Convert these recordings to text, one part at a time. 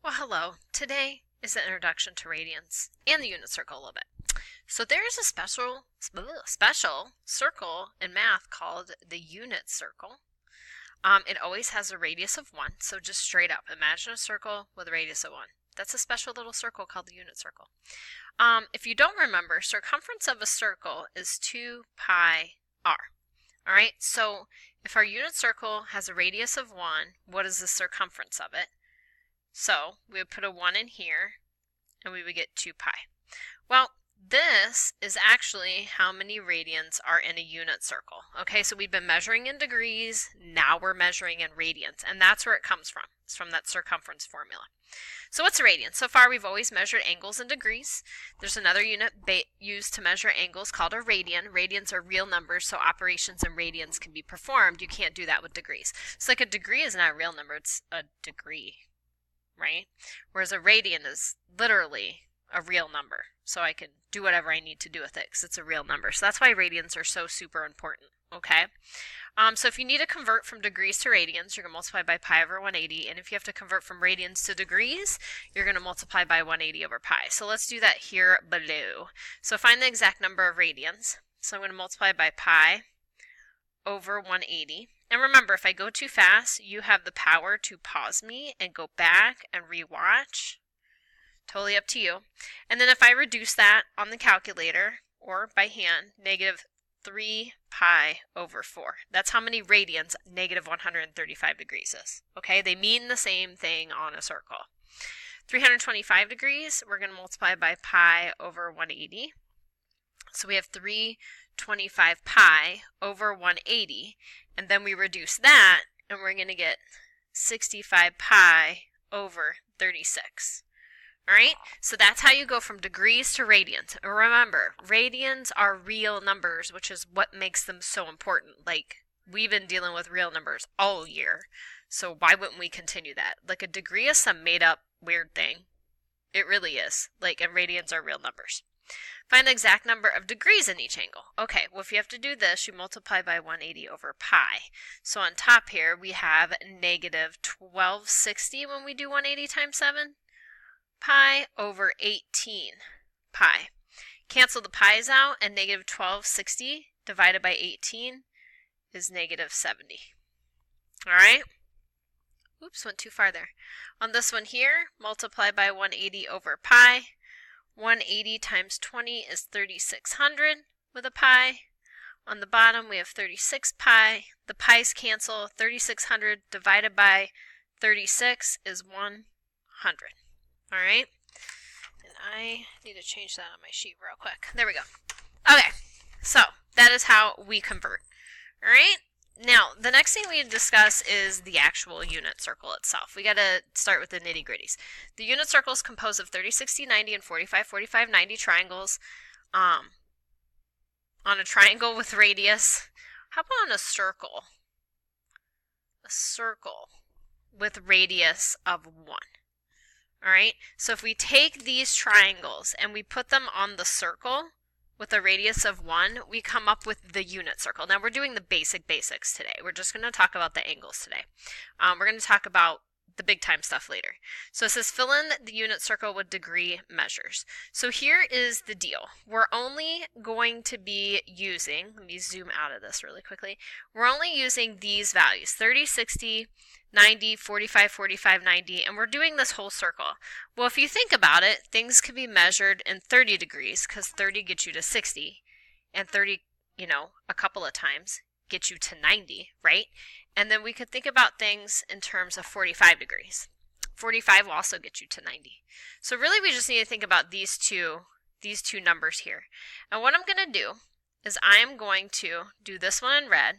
Well, hello. Today is the introduction to radians and the unit circle a little bit. So there is a special circle in math called the unit circle. It always has a radius of 1, so just straight up, imagine a circle with a radius of 1. That's a special little circle called the unit circle. If you don't remember, circumference of a circle is 2 pi r. All right, so if our unit circle has a radius of 1, what is the circumference of it? So we would put a 1 in here, and we would get 2 pi. Well, this is actually how many radians are in a unit circle. Okay, so we've been measuring in degrees, now we're measuring in radians, and that's where it comes from. It's from that circumference formula. So what's a radian? So far we've always measured angles in degrees. There's another unit used to measure angles called a radian. Radians are real numbers, so operations in radians can be performed. You can't do that with degrees. So like a degree is not a real number, it's a degree, right? Whereas a radian is literally a real number. So I can do whatever I need to do with it because it's a real number. So that's why radians are so super important, okay? So if you need to convert from degrees to radians, you're going to multiply by pi over 180. And if you have to convert from radians to degrees, you're going to multiply by 180 over pi. So let's do that here below. So find the exact number of radians. So I'm going to multiply by pi over 180. And remember, if I go too fast, you have the power to pause me and go back and rewatch. Totally up to you. And then if I reduce that on the calculator or by hand, negative 3 pi over 4. That's how many radians negative 135 degrees is. Okay, they mean the same thing on a circle. 325 degrees, we're going to multiply by pi over 180. So we have 325 pi over 180, and then we reduce that, and we're going to get 65 pi over 36. All right, so that's how you go from degrees to radians. Remember, radians are real numbers, which is what makes them so important. Like, we've been dealing with real numbers all year, so why wouldn't we continue that? Like, a degree is some made-up weird thing. It really is. Like, and radians are real numbers. Find the exact number of degrees in each angle. Okay, well, if you have to do this, you multiply by 180 over pi. So on top here, we have negative 1260 when we do 180 times 7. Pi over 18 pi. Cancel the pi's out, and negative 1260 divided by 18 is negative 70. All right? Oops, went too far there. On this one here, multiply by 180 over pi. 180 times 20 is 3600 with a pi. On the bottom, we have 36 pi. The pi's cancel. 3600 divided by 36 is 100. All right, and I need to change that on my sheet real quick. There we go. Okay, so that is how we convert. All right, now the next thing we discuss is the actual unit circle itself. We got to start with the nitty gritties. The unit circle is composed of 30, 60, 90, and 45, 45, 90 triangles. On a triangle with radius. How about on a circle? A circle with radius of 1. All right, so if we take these triangles and we put them on the circle with a radius of 1, we come up with the unit circle. Now we're doing the basics today. We're just going to talk about the angles today. We're going to talk about the big time stuff later. So it says fill in the unit circle with degree measures. So here is the deal. We're only going to be using, let me zoom out of this really quickly. We're only using these values, 30, 60, 90, 45, 45, 90, and we're doing this whole circle. Well, if you think about it, things can be measured in 30 degrees because 30 gets you to 60, and 30, a couple of times gets you to 90, right? And then we could think about things in terms of 45 degrees. 45 will also get you to 90. So really we just need to think about these two numbers here. And what I'm going to do is I'm going to do this one in red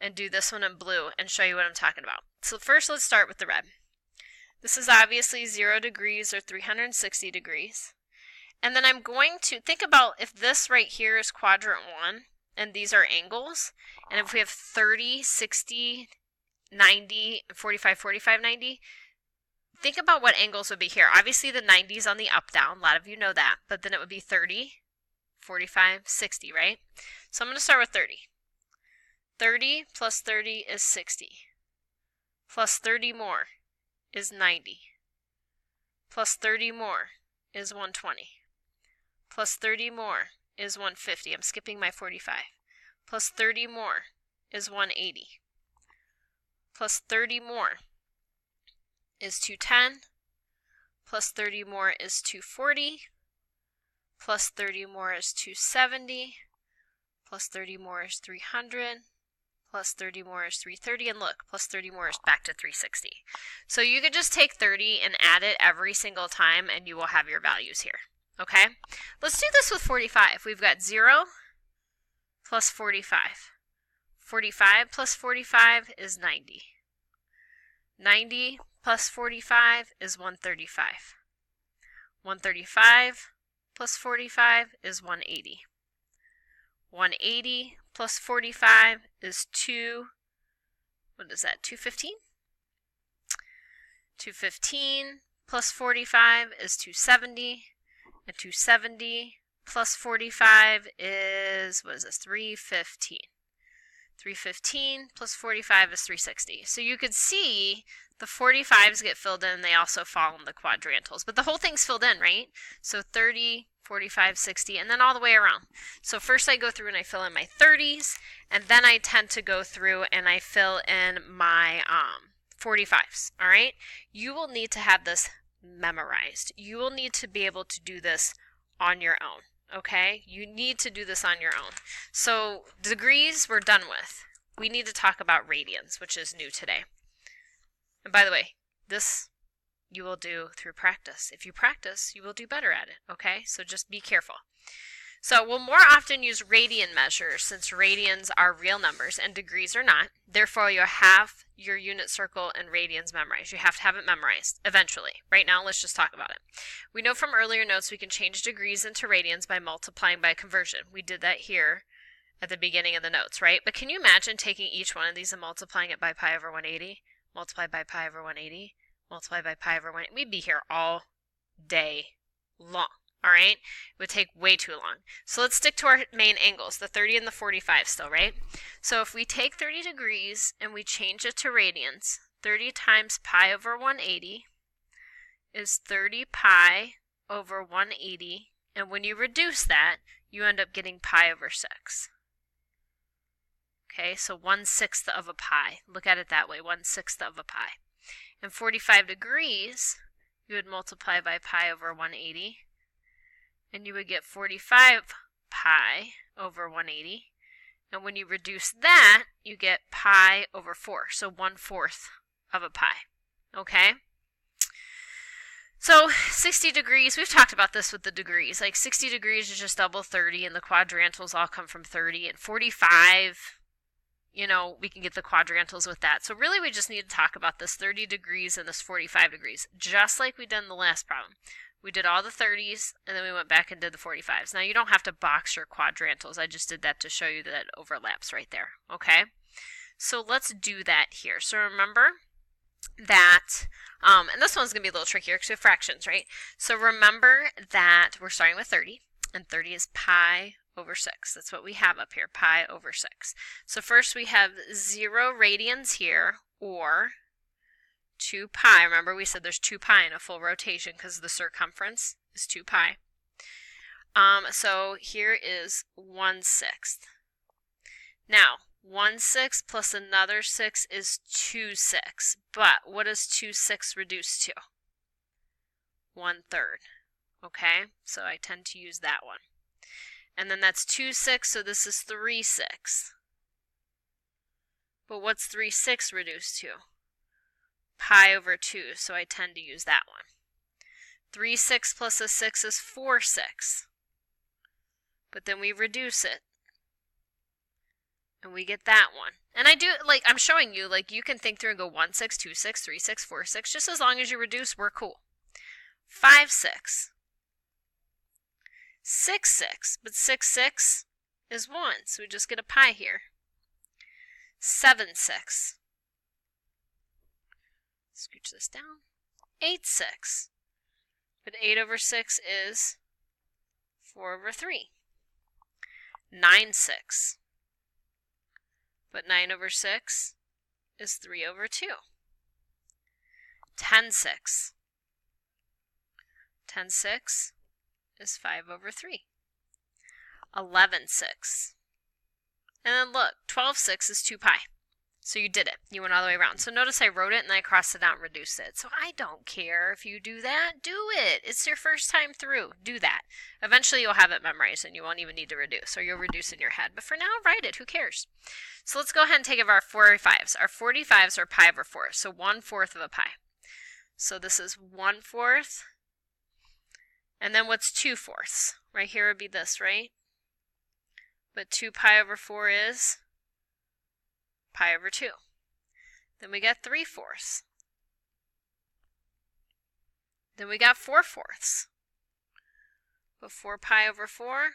and do this one in blue and show you what I'm talking about. So first let's start with the red. This is obviously 0 degrees or 360 degrees. And then I'm going to think about if this right here is quadrant 1 and these are angles, and if we have 30, 60, 90, 45, 45, 90, think about what angles would be here. Obviously the 90 is on the up down, a lot of you know that, but then it would be 30, 45, 60, right? So I'm going to start with 30. 30 plus 30 is 60. Plus 30 more is 90. plus 30 more is 120. Plus 30 more is 150. I'm skipping my 45. Plus 30 more is 180. Plus 30 more is 210. Plus 30 more is 240. Plus 30 more is 270. Plus 30 more is 300. Plus 30 more is 330, and look, plus 30 more is back to 360. So you could just take 30 and add it every single time, and you will have your values here. Okay? Let's do this with 45. We've got 0 plus 45. 45 plus 45 is 90. 90 plus 45 is 135. 135 plus 45 is 180. 180 plus 45 is 215? 215 plus 45 is 270, and 270 plus 45 is, 315. 315 plus 45 is 360. So you could see the 45s get filled in, and they also fall in the quadrantals. But the whole thing's filled in, right? So 30, 45, 60, and then all the way around. So first I go through and I fill in my 30s, and then I tend to go through and I fill in my 45s, all right? You will need to have this memorized. You will need to be able to do this on your own, okay? You need to do this on your own. So degrees we're done with. We need to talk about radians, which is new today. And by the way, this you will do through practice. If you practice, you will do better at it, okay? So just be careful. So we'll more often use radian measures since radians are real numbers and degrees are not. Therefore, you'll have your unit circle and radians memorized. You have to have it memorized eventually. Right now, let's just talk about it. We know from earlier notes we can change degrees into radians by multiplying by conversion. We did that here at the beginning of the notes, right? But can you imagine taking each one of these and multiplying it by pi over 180? Multiply by pi over 180? Multiply by pi over 180? We'd be here all day long. All right, it would take way too long. So let's stick to our main angles, the 30 and the 45 still, right? So if we take 30 degrees and we change it to radians, 30 times pi over 180 is 30 pi over 180. And when you reduce that, you end up getting pi over 6. Okay, so 1/6 of a pi. Look at it that way, 1/6 of a pi. And 45 degrees, you would multiply by pi over 180. And you would get 45 pi over 180. And when you reduce that, you get pi over 4. So 1/4 of a pi. Okay? So 60 degrees, we've talked about this with the degrees. Like 60 degrees is just double 30, and the quadrantals all come from 30. And 45, you know, we can get the quadrantals with that. So really we just need to talk about this 30 degrees and this 45 degrees, just like we did in the last problem. We did all the 30s, and then we went back and did the 45s. Now, you don't have to box your quadrantals. I just did that to show you that it overlaps right there, okay? So let's do that here. So remember that, and this one's going to be a little trickier because we have fractions, right? So remember that we're starting with 30, and 30 is pi over 6. That's what we have up here, pi over 6. So first we have 0 radians here, or 2 pi. Remember we said there's 2 pi in a full rotation because the circumference is 2 pi. So here is 1/6. Now, 1/6 plus another 6 is 2/6. But what does 2/6 reduce to? 1/3. Okay, so I tend to use that one. And then that's 2/6, so this is 3/6. But what's 3/6 reduced to? Pi over 2, so I tend to use that one. 3/6 plus a 6 is 4/6. But then we reduce it. And we get that one. And I do, like, I'm showing you, like, you can think through and go 1/6, 2/6, 3/6, 4/6. Just as long as you reduce, we're cool. 5/6. 6/6. But 6/6 is 1, so we just get a pi here. 7/6. Scooch this down. 8/6. But 8 over 6 is 4 over 3. 9/6. But 9 over 6 is 3 over 2. 10/6. 10/6 is 5/3. 11/6. And then look, 12/6 is 2 pi. So you did it. You went all the way around. So notice I wrote it and I crossed it out and reduced it. So I don't care if you do that. Do it. It's your first time through. Do that. Eventually you'll have it memorized and you won't even need to reduce, or you'll reduce in your head. But for now, write it. Who cares? So let's go ahead and take our 45s. Our 45s are pi/4. So 1/4 of a pi. So this is 1/4. And then what's 2/4? Right here would be this, right? But 2 pi/4 is pi/2. Then we got 3/4. Then we got 4/4. But 4 pi/4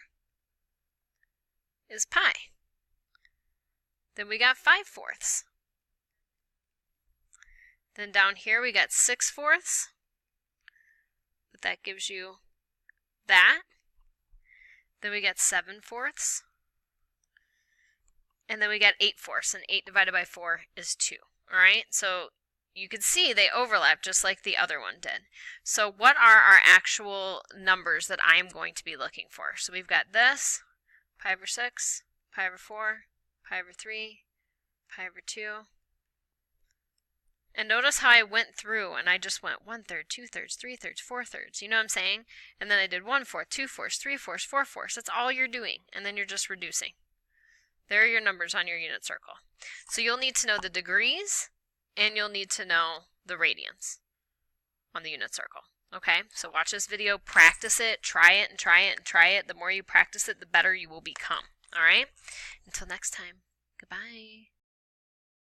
is pi. Then we got 5/4. Then down here we got 6/4. But that gives you that. Then we got 7/4. And then we got 8/4, and 8 divided by 4 is 2. All right, so you can see they overlap just like the other one did. So what are our actual numbers that I'm going to be looking for? So we've got this, pi/6, pi/4, pi/3, pi/2. And notice how I went through and I just went 1/3, 2/3, 3/3, 4/3. You know what I'm saying? And then I did 1/4, 2/4, 3/4, 4/4. That's all you're doing. And then you're just reducing. There are your numbers on your unit circle. So you'll need to know the degrees and you'll need to know the radians on the unit circle. Okay, so watch this video, practice it, try it and try it and try it. The more you practice it, the better you will become. All right, until next time, goodbye.